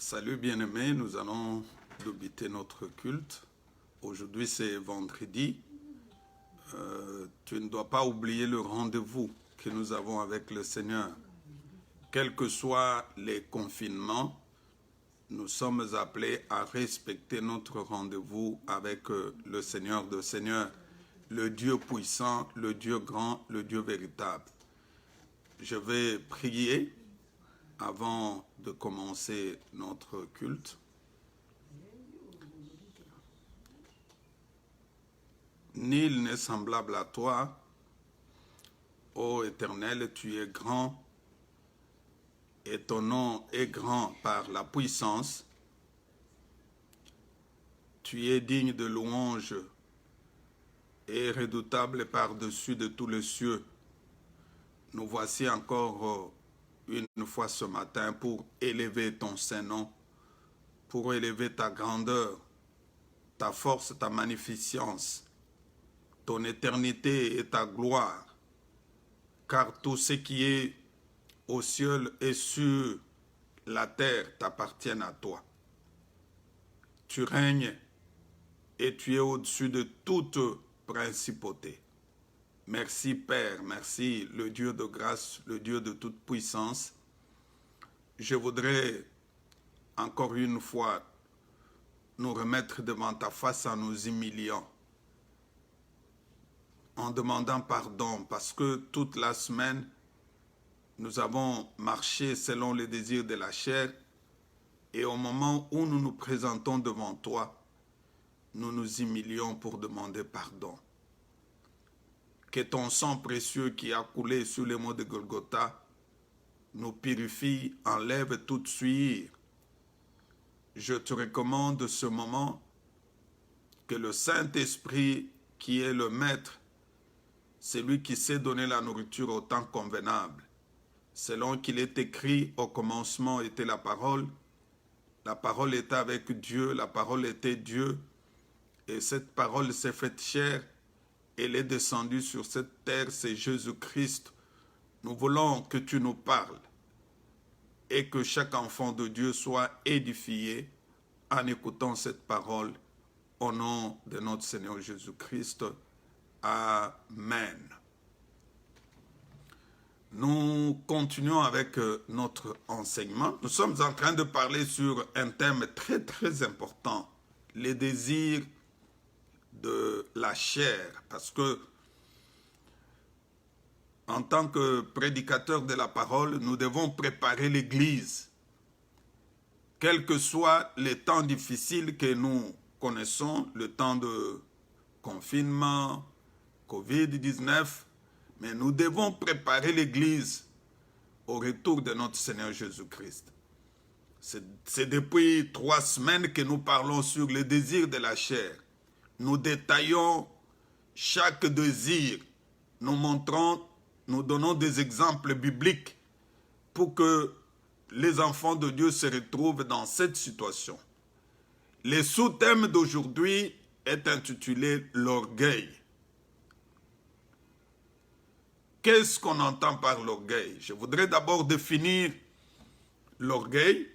Salut bien-aimés, nous allons débuter notre culte. Aujourd'hui c'est vendredi. Tu ne dois pas oublier le rendez-vous que nous avons avec le Seigneur. Quels que soient les confinements, nous sommes appelés à respecter notre rendez-vous avec le Seigneur de Seigneurs, le Dieu puissant, le Dieu grand, le Dieu véritable. Je vais prier avant de commencer notre culte. Nul n'est semblable à toi, ô Éternel, tu es grand, et ton nom est grand par la puissance. Tu es digne de louange et redoutable par-dessus de tous les cieux. Nous voici encore une fois ce matin pour élever ton Saint-Nom, pour élever ta grandeur, ta force, ta magnificence, ton éternité et ta gloire, car tout ce qui est au ciel et sur la terre t'appartiennent à toi. Tu règnes et tu es au-dessus de toute principauté. Merci Père, merci le Dieu de grâce, le Dieu de toute puissance. Je voudrais encore une fois nous remettre devant ta face en nous humiliant, en demandant pardon parce que toute la semaine, nous avons marché selon les désirs de la chair et au moment où nous nous présentons devant toi, nous nous humilions pour demander pardon. Que ton sang précieux qui a coulé sur les monts de Golgotha nous purifie, enlève toute souillure. Je te recommande ce moment que le Saint-Esprit qui est le Maître, c'est lui qui sait donner la nourriture au temps convenable. Selon qu'il est écrit, au commencement était la parole était avec Dieu, la parole était Dieu, et cette parole s'est faite chair, elle est descendue sur cette terre, c'est Jésus-Christ. Nous voulons que tu nous parles et que chaque enfant de Dieu soit édifié en écoutant cette parole au nom de notre Seigneur Jésus-Christ. Amen. Nous continuons avec notre enseignement. Nous sommes en train de parler sur un thème très très important, les désirs de la chair, parce que en tant que prédicateur de la parole, nous devons préparer l'Église. Quels que soient les temps difficiles que nous connaissons, le temps de confinement, Covid-19, mais nous devons préparer l'Église au retour de notre Seigneur Jésus-Christ. C'est depuis 3 semaines que nous parlons sur les désirs de la chair. Nous détaillons chaque désir, nous montrons, nous donnons des exemples bibliques pour que les enfants de Dieu se retrouvent dans cette situation. Le sous-thème d'aujourd'hui est intitulé « L'orgueil ». Qu'est-ce qu'on entend par l'orgueil? Je voudrais d'abord définir l'orgueil.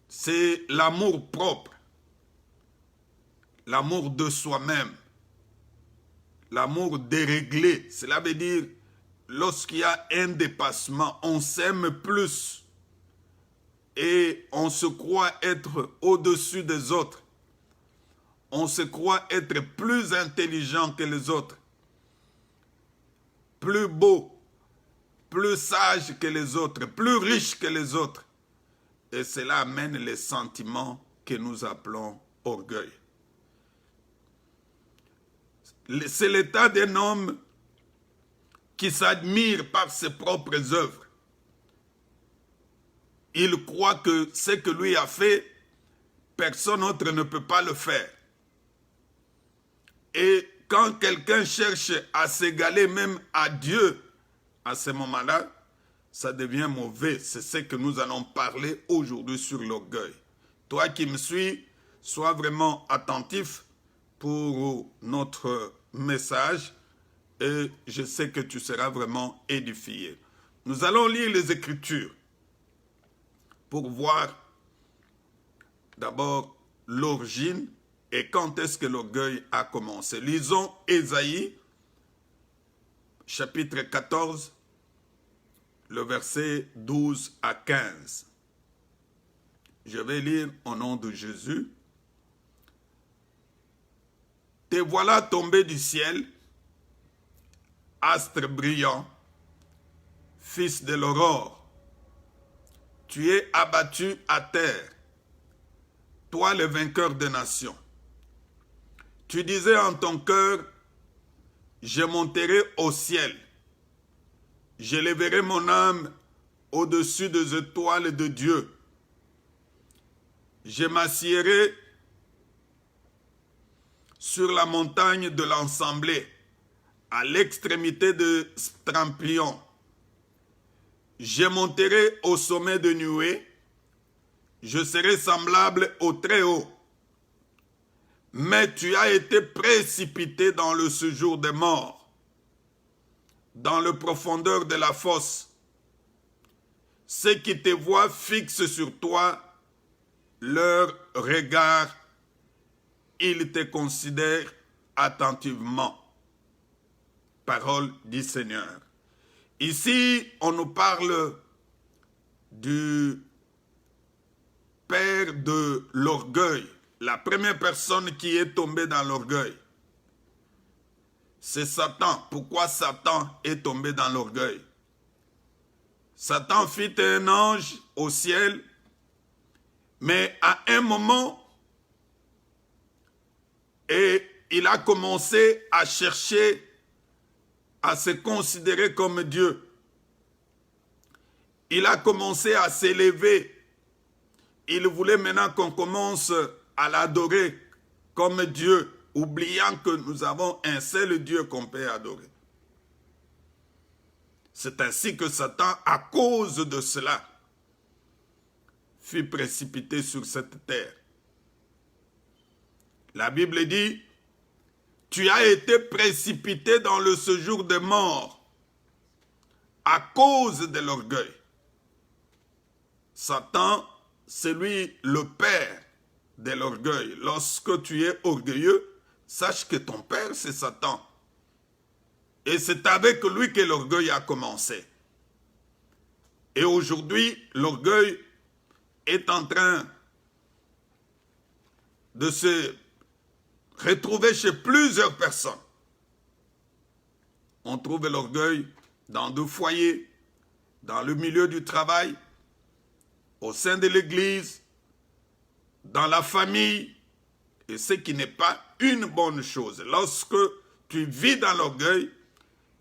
C'est l'amour propre, l'amour de soi-même, l'amour déréglé. Cela veut dire, lorsqu'il y a un dépassement, on s'aime plus et on se croit être au-dessus des autres. On se croit être plus intelligent que les autres, plus beau, plus sage que les autres, plus riche que les autres. Et cela amène les sentiments que nous appelons orgueil. C'est l'état d'un homme qui s'admire par ses propres œuvres. Il croit que ce que lui a fait, personne autre ne peut pas le faire. Et quand quelqu'un cherche à s'égaler même à Dieu, à ce moment-là, ça devient mauvais. C'est ce que nous allons parler aujourd'hui sur l'orgueil. Toi qui me suis, sois vraiment attentif pour notre message et je sais que tu seras vraiment édifié. Nous allons lire les Écritures. pour voir d'abord l'origine et quand est-ce que l'orgueil a commencé. Lisons Ésaïe, chapitre 14, le verset 12 à 15. Je vais lire au nom de Jésus. Te voilà tombé du ciel, astre brillant, fils de l'aurore. Tu es abattu à terre, toi le vainqueur des nations. Tu disais en ton cœur, je monterai au ciel, j'élèverai mon âme au-dessus des étoiles de Dieu. Je m'assiérai sur la montagne de l'Assemblée, à l'extrémité de Stramplion. Je monterai au sommet de nuées, je serai semblable au Très-Haut. Mais tu as été précipité dans le séjour des morts, dans le profondeur de la fosse. Ceux qui te voient fixent sur toi leur regard, ils te considèrent attentivement. Parole du Seigneur. Ici, on nous parle du père de l'orgueil. La première personne qui est tombée dans l'orgueil, c'est Satan. Pourquoi Satan est tombé dans l'orgueil? Satan fit un ange au ciel, mais à un moment, et il a commencé à chercher à se considérer comme Dieu. Il a commencé à s'élever. Il voulait maintenant qu'on commence à l'adorer comme Dieu, oubliant que nous avons un seul Dieu qu'on peut adorer. C'est ainsi que Satan, à cause de cela, fut précipité sur cette terre. La Bible dit, tu as été précipité dans le séjour des morts à cause de l'orgueil. Satan, c'est lui le père de l'orgueil. Lorsque tu es orgueilleux, sache que ton père, c'est Satan. Et c'est avec lui que l'orgueil a commencé. Et aujourd'hui, l'orgueil est en train de se retrouver chez plusieurs personnes. On trouve l'orgueil dans deux foyers, dans le milieu du travail, au sein de l'église, dans la famille, et ce qui n'est pas une bonne chose. Lorsque tu vis dans l'orgueil,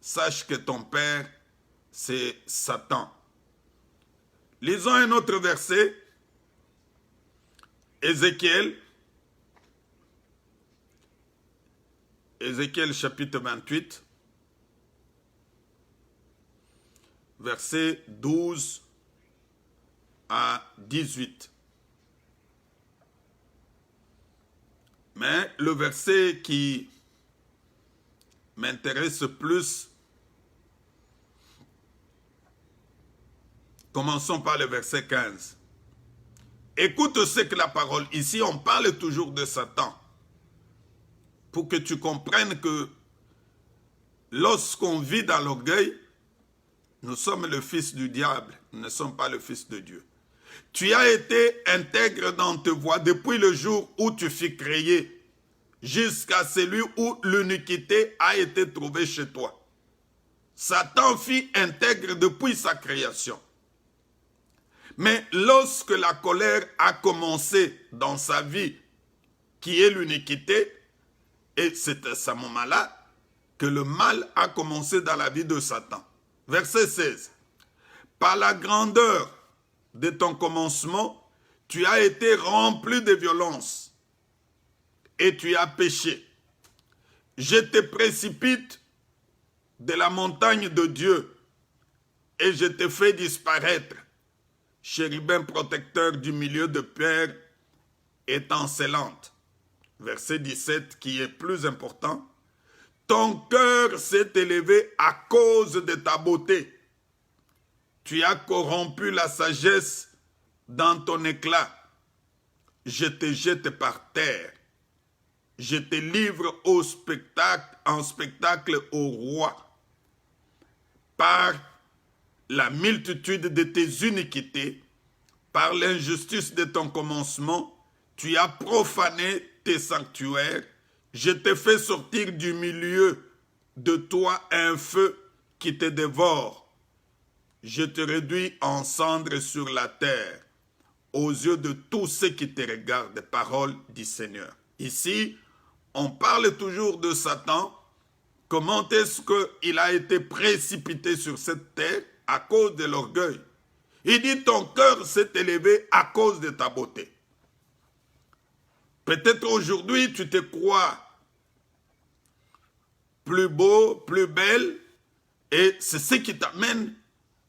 sache que ton père, c'est Satan. Lisons un autre verset, Ézéchiel chapitre 28, versets 12 à 18. Mais le verset qui m'intéresse plus, commençons par le verset 15. Écoute ce que la parole, ici on parle toujours de Satan, pour que tu comprennes que lorsqu'on vit dans l'orgueil, nous sommes le fils du diable, nous ne sommes pas le fils de Dieu. Tu as été intègre dans tes voies depuis le jour où tu fus créé, jusqu'à celui où l'iniquité a été trouvée chez toi. Satan fut intègre depuis sa création. Mais lorsque la colère a commencé dans sa vie, qui est l'iniquité, et c'est à ce moment-là que le mal a commencé dans la vie de Satan. Verset 16. Par la grandeur de ton commencement, tu as été rempli de violence et tu as péché. Je te précipite de la montagne de Dieu et je te fais disparaître, chérubin protecteur du milieu de pierre étincelante. Verset 17 qui est plus important. Ton cœur s'est élevé à cause de ta beauté. Tu as corrompu la sagesse dans ton éclat, je te jette par terre. Je te livre en spectacle au roi. Par la multitude de tes iniquités, par l'injustice de ton commencement, tu as profané tes sanctuaires. Je t'ai fait sortir du milieu de toi un feu qui te dévore. Je te réduis en cendres sur la terre, aux yeux de tous ceux qui te regardent. Parole du Seigneur. Ici, on parle toujours de Satan. Comment est-ce qu'il a été précipité sur cette terre? À cause de l'orgueil. Il dit, ton cœur s'est élevé à cause de ta beauté. Peut-être aujourd'hui, tu te crois plus beau, plus belle, et c'est ce qui t'amène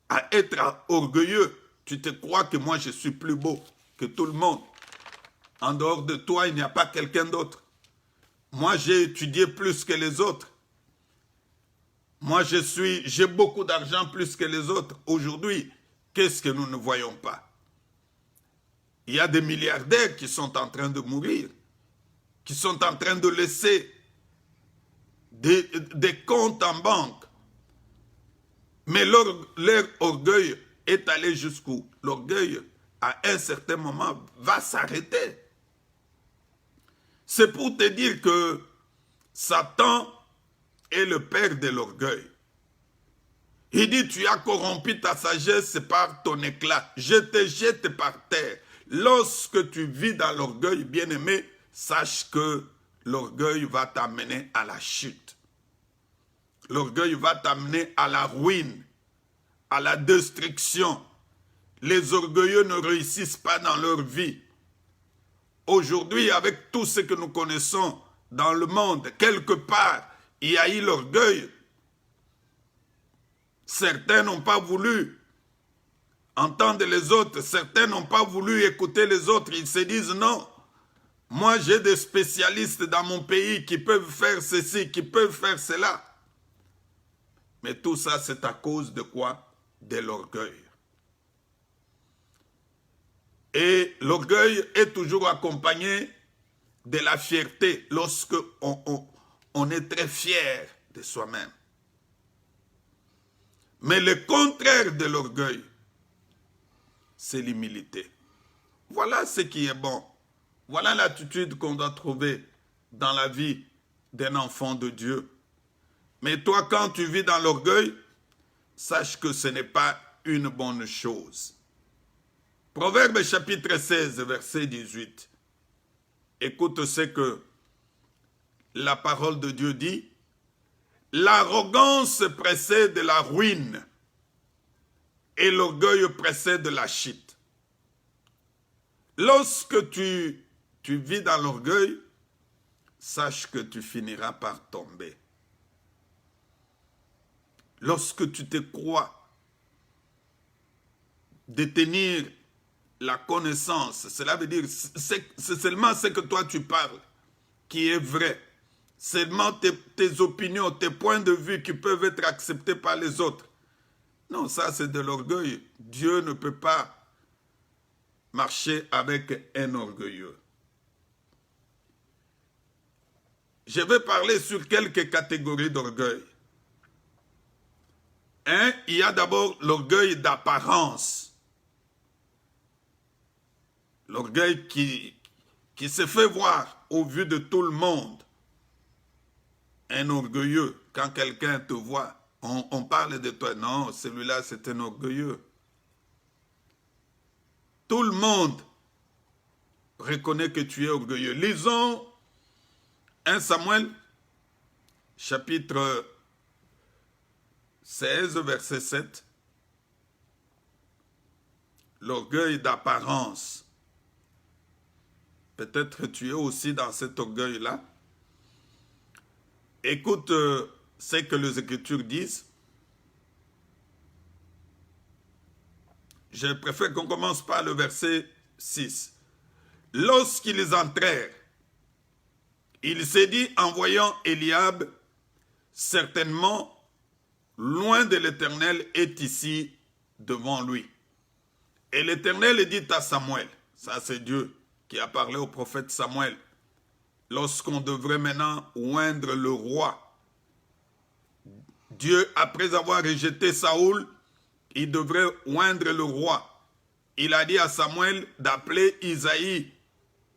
à être orgueilleux. Tu te crois que moi, je suis plus beau que tout le monde. En dehors de toi, il n'y a pas quelqu'un d'autre. Moi, j'ai étudié plus que les autres. Moi, j'ai beaucoup d'argent plus que les autres. Aujourd'hui, qu'est-ce que nous ne voyons pas? Il y a des milliardaires qui sont en train de mourir, qui sont en train de laisser des comptes en banque. Mais leur orgueil est allé jusqu'où? L'orgueil, à un certain moment, va s'arrêter. C'est pour te dire que Satan est le père de l'orgueil. Il dit, tu as corrompu ta sagesse par ton éclat. Je te jette par terre. Lorsque tu vis dans l'orgueil, bien-aimé, sache que l'orgueil va t'amener à la chute. L'orgueil va t'amener à la ruine, à la destruction. Les orgueilleux ne réussissent pas dans leur vie. Aujourd'hui, avec tout ce que nous connaissons dans le monde, quelque part, il y a eu l'orgueil. Certains n'ont pas voulu entendre les autres. Certains n'ont pas voulu écouter les autres. Ils se disent non. Moi, j'ai des spécialistes dans mon pays qui peuvent faire ceci, qui peuvent faire cela. Mais tout ça, c'est à cause de quoi? De l'orgueil. Et l'orgueil est toujours accompagné de la fierté lorsque on est très fier de soi-même. Mais le contraire de l'orgueil, c'est l'humilité. Voilà ce qui est bon. Voilà l'attitude qu'on doit trouver dans la vie d'un enfant de Dieu. Mais toi, quand tu vis dans l'orgueil, sache que ce n'est pas une bonne chose. Proverbe chapitre 16, verset 18. Écoute ce que la parole de Dieu dit. L'arrogance précède la ruine et l'orgueil précède la chute. Lorsque tu vis dans l'orgueil, sache que tu finiras par tomber. Lorsque tu te crois détenir la connaissance, cela veut dire c'est seulement ce que toi tu parles qui est vrai. Seulement tes opinions, tes points de vue qui peuvent être acceptés par les autres. Non, ça c'est de l'orgueil. Dieu ne peut pas marcher avec un orgueilleux. Je vais parler sur quelques catégories d'orgueil. Il y a d'abord l'orgueil d'apparence. L'orgueil qui se fait voir au vu de tout le monde. Un orgueilleux, quand quelqu'un te voit, on parle de toi. Non, celui-là, c'est un orgueilleux. Tout le monde reconnaît que tu es orgueilleux. Lisons 1 Samuel, chapitre 16, verset 7. L'orgueil d'apparence. Peut-être tu es aussi dans cet orgueil-là. Écoute ce que les Écritures disent. Je préfère qu'on commence par le verset 6. Lorsqu'ils entrèrent, il s'est dit en voyant Eliab, certainement, loin de l'Éternel est ici devant lui. Et l'Éternel dit à Samuel, ça c'est Dieu qui a parlé au prophète Samuel, lorsqu'on devrait maintenant oindre le roi. Dieu, après avoir rejeté Saoul, il devrait oindre le roi. Il a dit à Samuel d'appeler Isaïe,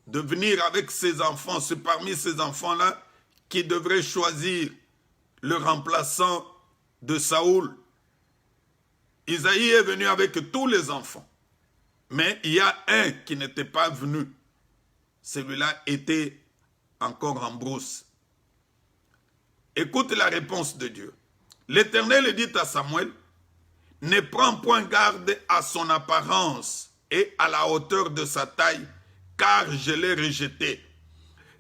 de venir avec ses enfants. C'est parmi ces enfants-là qui devrait choisir le remplaçant de Saoul. Isaïe est venu avec tous les enfants. Mais il y a un qui n'était pas venu. Celui-là était encore en brousse. Écoute la réponse de Dieu. L'Éternel dit à Samuel, ne prends point garde à son apparence et à la hauteur de sa taille, car je l'ai rejeté.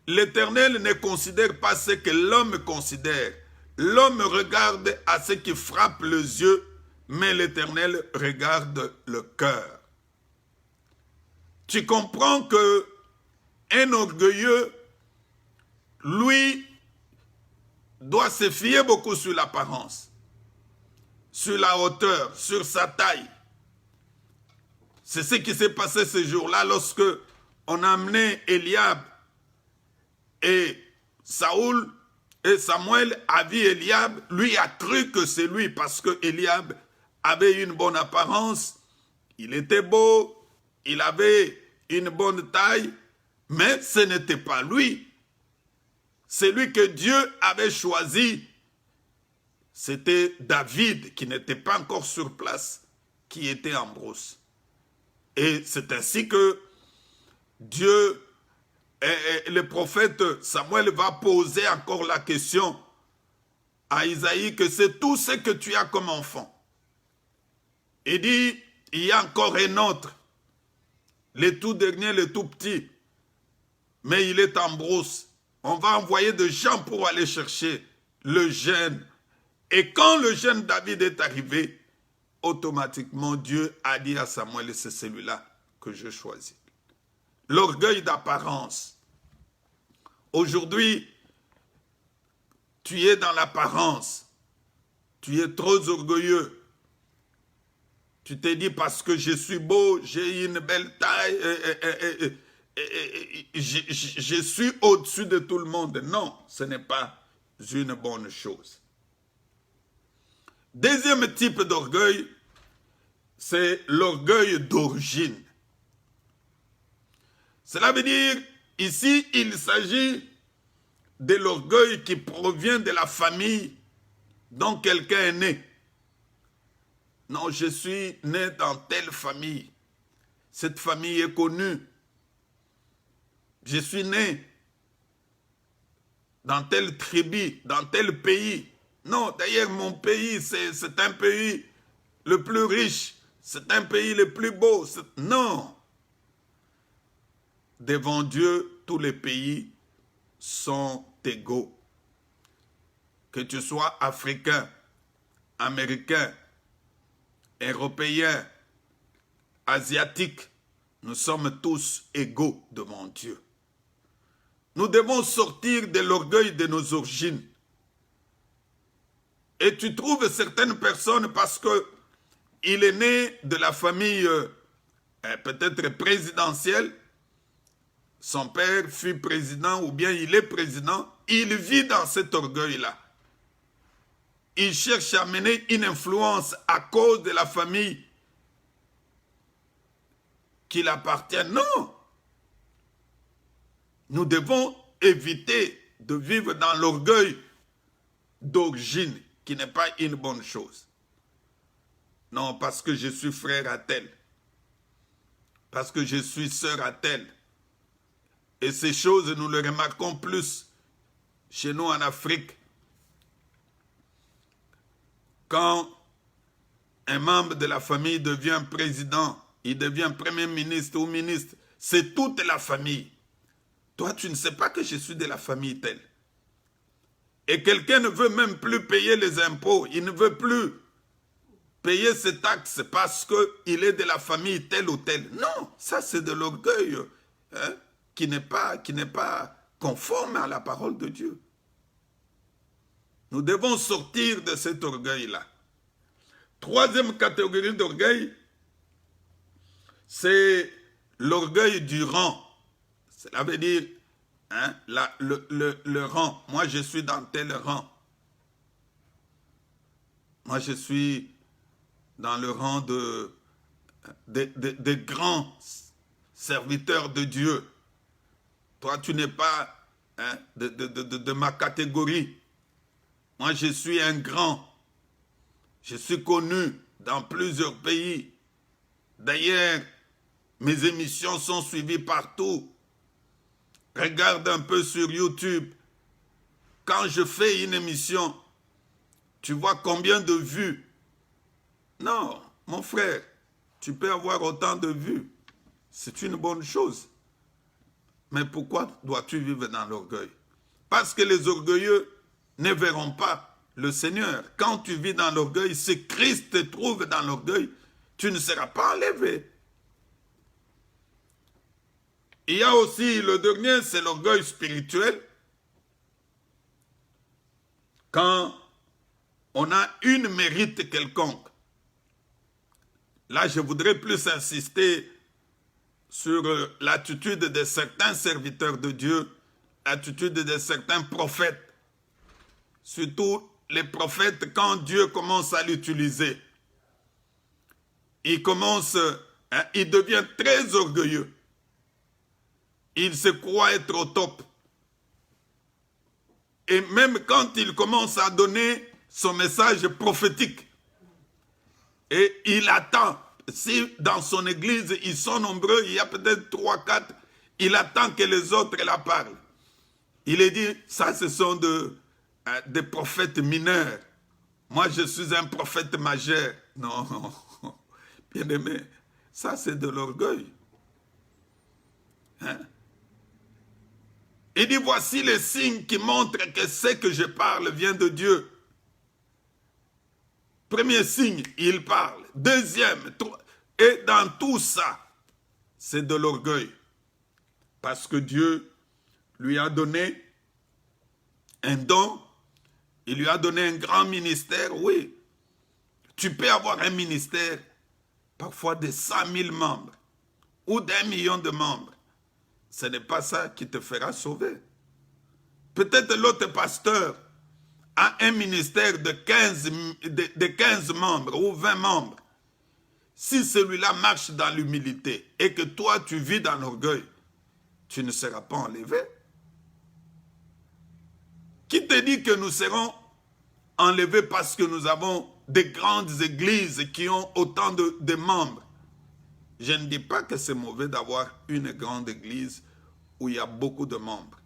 L'Éternel ne considère pas ce que l'homme considère. L'homme regarde à ce qui frappe les yeux, mais l'Éternel regarde le cœur. Tu comprends que un orgueilleux, lui, doit se fier beaucoup sur l'apparence, sur la hauteur, sur sa taille. C'est ce qui s'est passé ce jour-là lorsque on a amené Eliab et Saoul et Samuel a vu Eliab, lui a cru que c'est lui parce que Eliab avait une bonne apparence, il était beau, il avait une bonne taille, mais ce n'était pas lui. Celui que Dieu avait choisi, c'était David qui n'était pas encore sur place, qui était en brousse. Et c'est ainsi que Dieu, le prophète Samuel va poser encore la question à Isaïe que c'est tout ce que tu as comme enfant. Il dit, il y a encore un autre, le tout dernier, le tout petit, mais il est en brousse. On va envoyer des gens pour aller chercher le jeune. Et quand le jeune David est arrivé, automatiquement Dieu a dit à Samuel, c'est celui-là que je choisis. L'orgueil d'apparence. Aujourd'hui, tu es dans l'apparence. Tu es trop orgueilleux. Tu t'es dit parce que je suis beau, j'ai une belle taille, je suis au-dessus de tout le monde. Non, ce n'est pas une bonne chose. Deuxième type d'orgueil, c'est l'orgueil d'origine. Cela veut dire, ici, il s'agit de l'orgueil qui provient de la famille dont quelqu'un est né. Non, je suis né dans telle famille. Cette famille est connue. Je suis né dans telle tribu, dans tel pays. Non, d'ailleurs, mon pays, c'est un pays le plus riche. C'est un pays le plus beau. Non. Devant Dieu, tous les pays sont égaux. Que tu sois africain, américain, européen, asiatique, nous sommes tous égaux devant Dieu. Nous devons sortir de l'orgueil de nos origines. Et tu trouves certaines personnes parce qu'il est né de la famille peut-être présidentielle, son père fut président ou bien il est président, il vit dans cet orgueil-là. Il cherche à mener une influence à cause de la famille qu'il appartient. Non! Nous devons éviter de vivre dans l'orgueil d'origine, qui n'est pas une bonne chose. Non, parce que je suis frère à tel, parce que je suis sœur à tel. Et ces choses, nous les remarquons plus chez nous en Afrique. Quand un membre de la famille devient président, il devient premier ministre ou ministre, c'est toute la famille. Toi, tu ne sais pas que je suis de la famille telle. Et quelqu'un ne veut même plus payer les impôts, il ne veut plus payer ses taxes parce qu'il est de la famille telle ou telle. Non, ça c'est de l'orgueil qui n'est pas conforme à la parole de Dieu. Nous devons sortir de cet orgueil-là. Troisième catégorie d'orgueil, c'est l'orgueil du rang. Cela veut dire hein, le rang. Moi, je suis dans tel rang. Moi, je suis dans le rang de grands serviteurs de Dieu. Toi, tu n'es pas hein, de ma catégorie. Moi, je suis un grand. Je suis connu dans plusieurs pays. D'ailleurs, mes émissions sont suivies partout. Regarde un peu sur YouTube. Quand je fais une émission, tu vois combien de vues. Non, mon frère, tu peux avoir autant de vues. C'est une bonne chose. Mais pourquoi dois-tu vivre dans l'orgueil? Parce que les orgueilleux ne verront pas le Seigneur. Quand tu vis dans l'orgueil, si Christ te trouve dans l'orgueil, tu ne seras pas enlevé. Il y a aussi le dernier, c'est l'orgueil spirituel. Quand on a une mérite quelconque. Là, je voudrais plus insister sur l'attitude de certains serviteurs de Dieu, l'attitude de certains prophètes. Surtout les prophètes, quand Dieu commence à l'utiliser, il devient très orgueilleux. Il se croit être au top. Et même quand il commence à donner son message prophétique, et il attend, si dans son église ils sont nombreux, il y a peut-être 3, 4, il attend que les autres la parlent. Il est dit, ça ce sont des prophètes mineurs. Moi je suis un prophète majeur. Non, non. Bien aimé, ça c'est de l'orgueil. Hein? Il dit, voici les signes qui montrent que ce que je parle vient de Dieu. Premier signe, il parle. Deuxième, et dans tout ça, c'est de l'orgueil. Parce que Dieu lui a donné un don, il lui a donné un grand ministère, oui. Tu peux avoir un ministère, parfois de 100 000 membres, ou d'1 million de membres. Ce n'est pas ça qui te fera sauver. Peut-être l'autre pasteur a un ministère de 15 membres ou 20 membres. Si celui-là marche dans l'humilité et que toi tu vis dans l'orgueil, tu ne seras pas enlevé. Qui te dit que nous serons enlevés parce que nous avons des grandes églises qui ont autant de membres? Je ne dis pas que c'est mauvais d'avoir une grande église où il y a beaucoup de membres,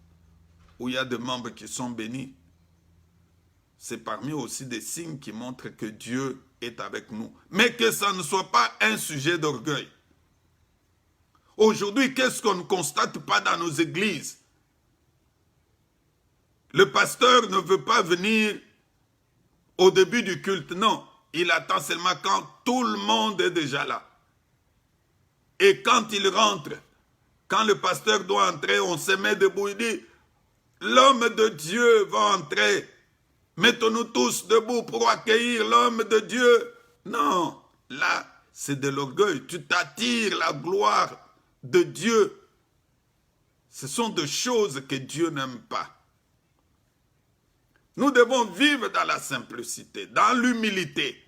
où il y a des membres qui sont bénis. C'est parmi aussi des signes qui montrent que Dieu est avec nous. Mais que ça ne soit pas un sujet d'orgueil. Aujourd'hui, qu'est-ce qu'on ne constate pas dans nos églises? Le pasteur ne veut pas venir au début du culte, non. Il attend seulement quand tout le monde est déjà là. Et quand il rentre, quand le pasteur doit entrer, on se met debout, il dit, l'homme de Dieu va entrer. Mettons-nous tous debout pour accueillir l'homme de Dieu. Non, là, c'est de l'orgueil. Tu t'attires la gloire de Dieu. Ce sont des choses que Dieu n'aime pas. Nous devons vivre dans la simplicité, dans l'humilité.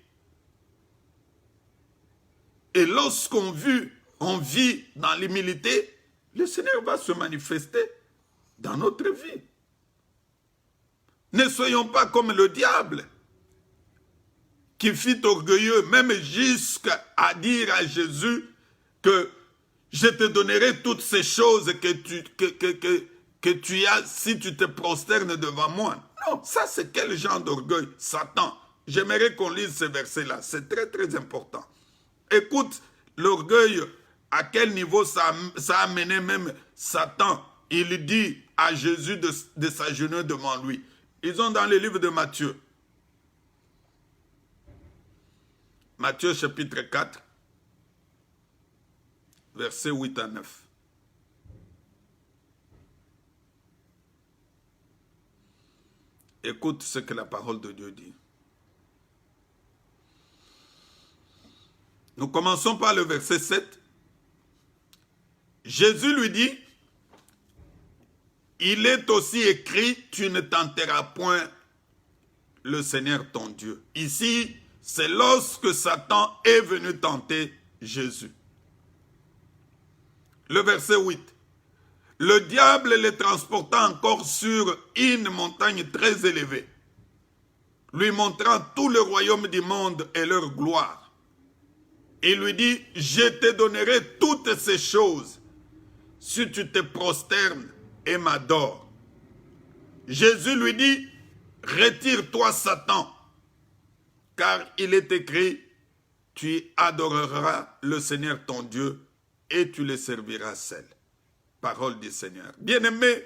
Et lorsqu'on vit dans l'humilité, le Seigneur va se manifester dans notre vie. Ne soyons pas comme le diable qui fut orgueilleux, même jusqu'à dire à Jésus que je te donnerai toutes ces choses que tu as si tu te prosternes devant moi. Non, ça c'est quel genre d'orgueil? Satan. J'aimerais qu'on lise ce verset-là, c'est très très important. Écoute, l'orgueil, à quel niveau ça a mené même Satan. Il dit à Jésus de s'agenouiller devant lui. Ils sont dans le livre de Matthieu. Matthieu chapitre 4, versets 8 à 9. Écoute ce que la parole de Dieu dit. Nous commençons par le verset 7. Jésus lui dit, il est aussi écrit, tu ne tenteras point le Seigneur ton Dieu. Ici, c'est lorsque Satan est venu tenter Jésus. Le verset 8. Le diable les transporta encore sur une montagne très élevée, lui montrant tout le royaume du monde et leur gloire. Il lui dit, je te donnerai toutes ces choses si tu te prosternes et m'adores. Jésus lui dit, retire-toi Satan, car il est écrit, tu adoreras le Seigneur ton Dieu et tu le serviras seul. Parole du Seigneur. Bien-aimé,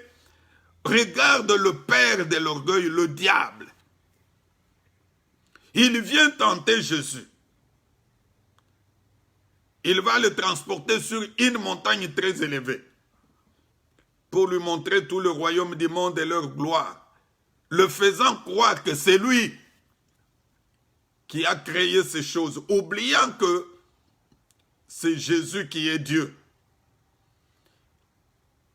regarde le père de l'orgueil, le diable. Il vient tenter Jésus. Il va le transporter sur une montagne très élevée pour lui montrer tout le royaume du monde et leur gloire, le faisant croire que c'est lui qui a créé ces choses, oubliant que c'est Jésus qui est Dieu.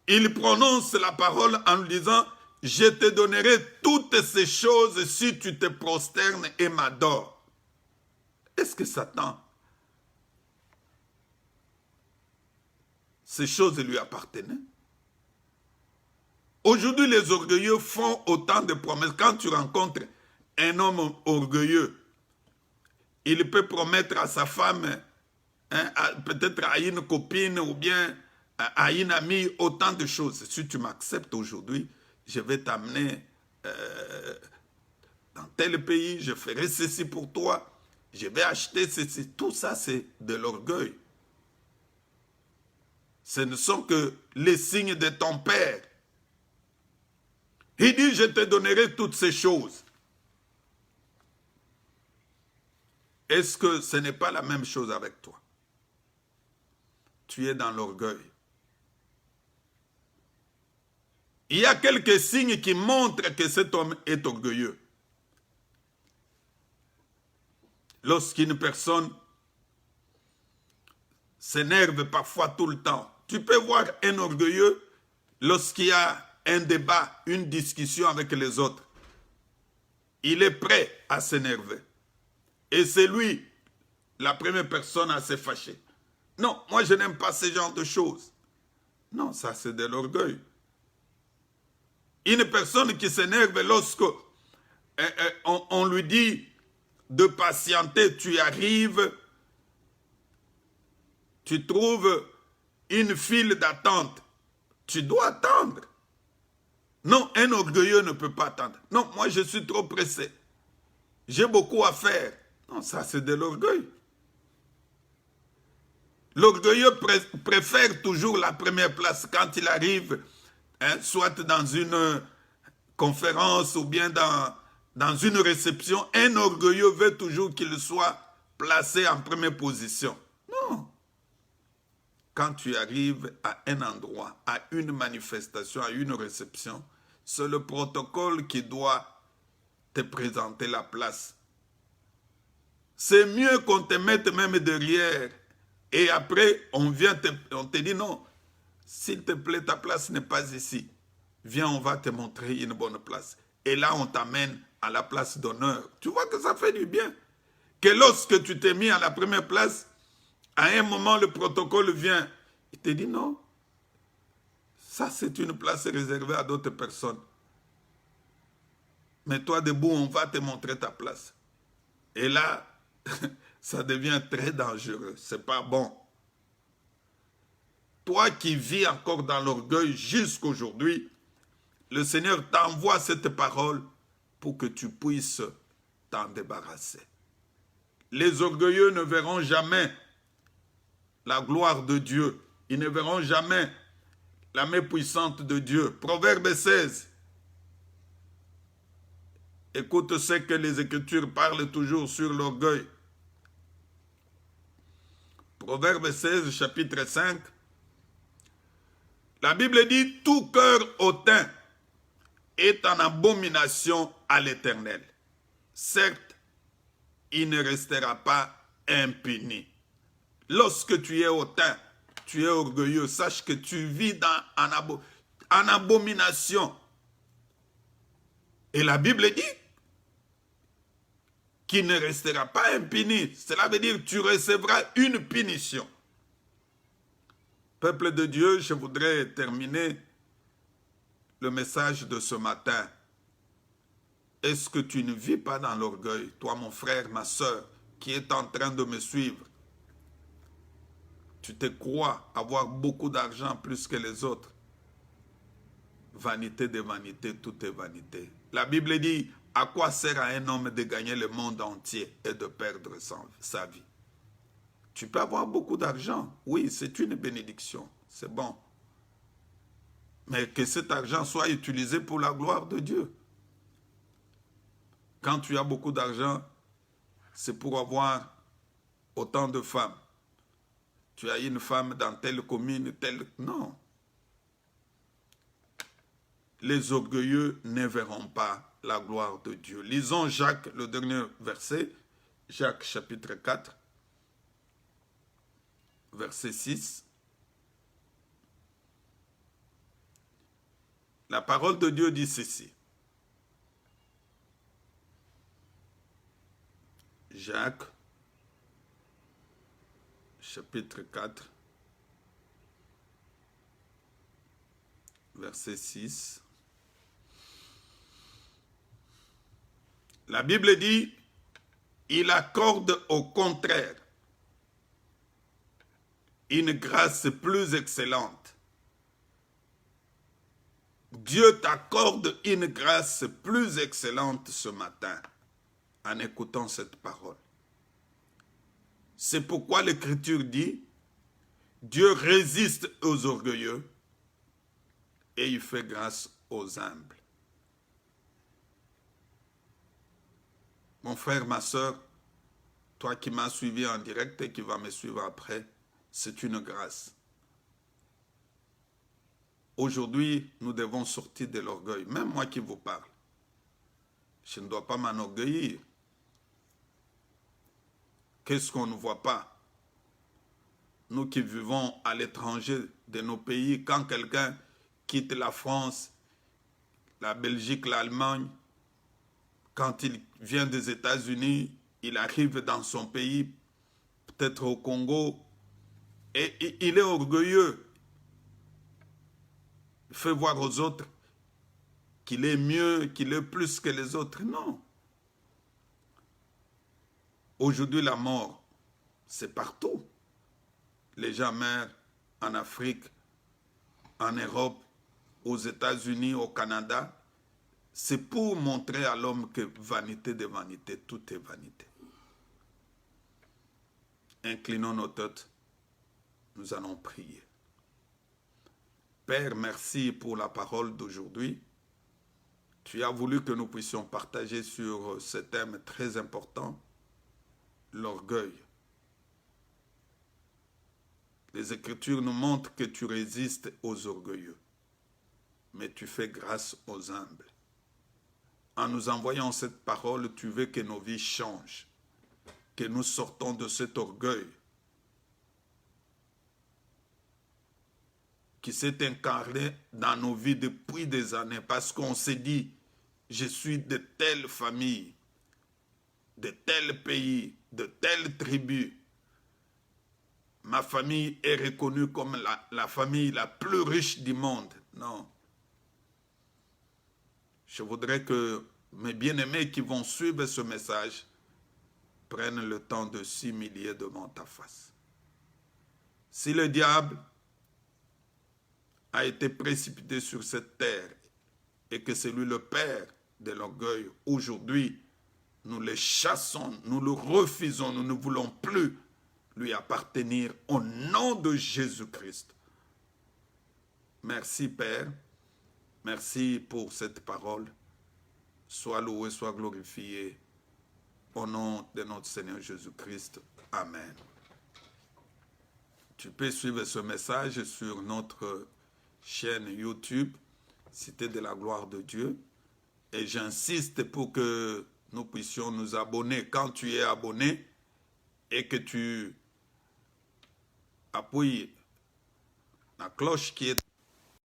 Il prononce la parole en lui disant, je te donnerai toutes ces choses si tu te prosternes et m'adores. Est-ce que Satan, ces choses lui appartenaient? Aujourd'hui, les orgueilleux font autant de promesses. Quand tu rencontres un homme orgueilleux, il peut promettre à sa femme, peut-être à une copine ou bien à une amie, autant de choses. Si tu m'acceptes aujourd'hui, je vais t'amener dans tel pays, je ferai ceci pour toi, je vais acheter ceci. Tout ça, c'est de l'orgueil. Ce ne sont que les signes de ton père. Il dit, je te donnerai toutes ces choses. Est-ce que ce n'est pas la même chose avec toi? Tu es dans l'orgueil. Il y a quelques signes qui montrent que cet homme est orgueilleux. Lorsqu'une personne s'énerve parfois tout le temps, tu peux voir un orgueilleux lorsqu'il y a un débat, une discussion avec les autres. Il est prêt à s'énerver. Et c'est lui, la première personne à se fâcher. Non, moi je n'aime pas ce genre de choses. Non, ça c'est de l'orgueil. Une personne qui s'énerve lorsque on lui dit de patienter, tu arrives, tu trouves une file d'attente, tu dois attendre. Non, un orgueilleux ne peut pas attendre. Non, moi je suis trop pressé. J'ai beaucoup à faire. Non, ça c'est de l'orgueil. L'orgueilleux préfère toujours la première place quand il arrive, soit dans une conférence ou bien dans une réception. Un orgueilleux veut toujours qu'il soit placé en première position. Non. Quand tu arrives à un endroit, à une manifestation, à une réception, c'est le protocole qui doit te présenter la place. C'est mieux qu'on te mette même derrière et après on te dit non, s'il te plaît, ta place n'est pas ici. Viens, on va te montrer une bonne place. Et là, on t'amène à la place d'honneur. Tu vois que ça fait du bien. Que lorsque tu t'es mis à la première place, à un moment, le protocole vient. Il te dit non. Ça, c'est une place réservée à d'autres personnes. Mais toi, debout, on va te montrer ta place. Et là, ça devient très dangereux. C'est pas bon. Toi qui vis encore dans l'orgueil jusqu'aujourd'hui, le Seigneur t'envoie cette parole pour que tu puisses t'en débarrasser. Les orgueilleux ne verront jamais la gloire de Dieu. Ils ne verront jamais la main puissante de Dieu. Proverbe 16. Écoute ce que les Écritures parlent toujours sur l'orgueil. Proverbe 16, chapitre 5. La Bible dit, tout cœur hautain est en abomination à l'Éternel. Certes, il ne restera pas impuni. Lorsque tu es hautain, tu es orgueilleux, sache que tu vis en abomination. Et la Bible dit qu'il ne restera pas impuni. Cela veut dire que tu recevras une punition. Peuple de Dieu, je voudrais terminer le message de ce matin. Est-ce que tu ne vis pas dans l'orgueil, toi mon frère, ma soeur, qui est en train de me suivre? Tu te crois avoir beaucoup d'argent plus que les autres. Vanité de vanité, tout est vanité. La Bible dit, à quoi sert à un homme de gagner le monde entier et de perdre sa vie? Tu peux avoir beaucoup d'argent, oui, c'est une bénédiction, c'est bon. Mais que cet argent soit utilisé pour la gloire de Dieu. Quand tu as beaucoup d'argent, c'est pour avoir autant de femmes. Tu as une femme dans telle commune, telle... Non. Les orgueilleux ne verront pas la gloire de Dieu. Lisons Jacques, le dernier verset, Jacques chapitre 4, verset 6. La parole de Dieu dit ceci. Jacques, chapitre 4, verset 6. La Bible dit, il accorde au contraire une grâce plus excellente. Dieu t'accorde une grâce plus excellente ce matin en écoutant cette parole. C'est pourquoi l'Écriture dit, Dieu résiste aux orgueilleux et il fait grâce aux humbles. Mon frère, ma soeur, toi qui m'as suivi en direct et qui vas me suivre après, c'est une grâce. Aujourd'hui, nous devons sortir de l'orgueil. Même moi qui vous parle, je ne dois pas m'enorgueillir. Qu'est-ce qu'on ne voit pas? Nous qui vivons à l'étranger de nos pays, quand quelqu'un quitte la France, la Belgique, l'Allemagne, quand il vient des États-Unis, il arrive dans son pays, peut-être au Congo, et il est orgueilleux. Il fait voir aux autres qu'il est mieux, qu'il est plus que les autres. Non. Aujourd'hui, la mort, c'est partout. Les gens meurent en Afrique, en Europe, aux États-Unis, au Canada. C'est pour montrer à l'homme que vanité de vanité, tout est vanité. Inclinons nos têtes, nous allons prier. Père, merci pour la parole d'aujourd'hui. Tu as voulu que nous puissions partager sur ce thème très important, l'orgueil. Les Écritures nous montrent que tu résistes aux orgueilleux, mais tu fais grâce aux humbles. En nous envoyant cette parole, tu veux que nos vies changent, que nous sortons de cet orgueil qui s'est incarné dans nos vies depuis des années, parce qu'on s'est dit, je suis de telle famille, de tel pays, de telle tribu. Ma famille est reconnue comme la famille la plus riche du monde. Non. Je voudrais que mes bien-aimés qui vont suivre ce message prennent le temps de s'humilier devant ta face. Si le diable a été précipité sur cette terre et que c'est lui le père de l'orgueil, aujourd'hui, nous le chassons, nous le refusons, nous ne voulons plus lui appartenir au nom de Jésus-Christ. Merci Père, merci pour cette parole. Sois loué, sois glorifié. Au nom de notre Seigneur Jésus-Christ. Amen. Tu peux suivre ce message sur notre chaîne YouTube, Cité de la gloire de Dieu. Et j'insiste pour que nous puissions nous abonner. Quand tu es abonné et que tu appuies La cloche qui est